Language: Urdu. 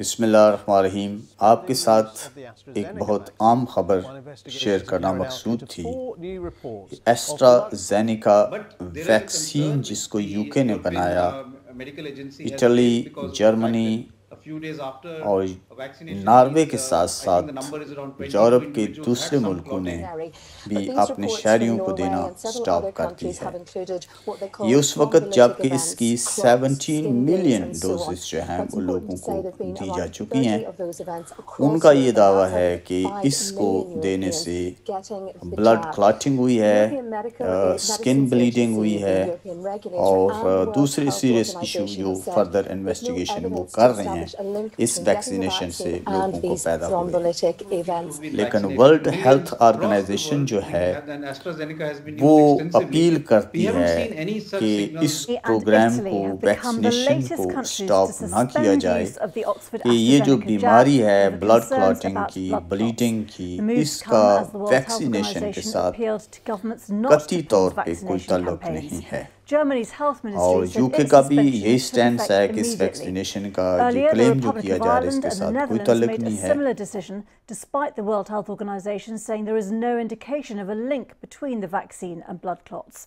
بسم اللہ الرحمن الرحیم۔ آپ کے ساتھ ایک بہت عام خبر شیئر کرنا مقصود تھی۔ ایسٹرازینیکا ویکسین جس کو UK نے بنایا، اٹلی، جرمنی اور ناروے کے ساتھ ساتھ یورپ کے دوسرے ملکوں نے بھی اپنے شہریوں کو دینا سٹاپ کر دی ہے۔ یہ اس وقت جب کہ اس کی 17 ملین ڈوزز جو ہیں وہ لوگوں کو دی جا چکی ہیں۔ ان کا یہ دعویٰ ہے کہ اس کو دینے سے بلڈ کلاٹنگ ہوئی ہے، سکن بلیڈنگ ہوئی ہے اور دوسرے سیریس ایشو جو فردر انویسٹیگیشن وہ کر رہے ہیں اس ویکسینیشن سے لوگوں کو پیدا ہوئی۔ لیکن ورلڈ ہیلتھ آرگنائزیشن جو ہے وہ اپیل کرتی ہے کہ اس پروگرام کو، ویکسینیشن کو سٹاپ نہ کیا جائے، کہ یہ جو بیماری ہے بلڈ کلاٹنگ کی، بلیڈنگ کی، اس کا ویکسینیشن کے ساتھ قطعی طور پہ کوئی تعلق نہیں ہے۔ اور UK کا بھی یہی سٹینس ہے کہ اس ویکسینیشن کا یہ کلیم جو کیا جا رہا ہے اس کے ساتھ کوئی تعلق نہیں ہے۔ Despite the World Health Organization saying there is no indication of a link between the vaccine and blood clots.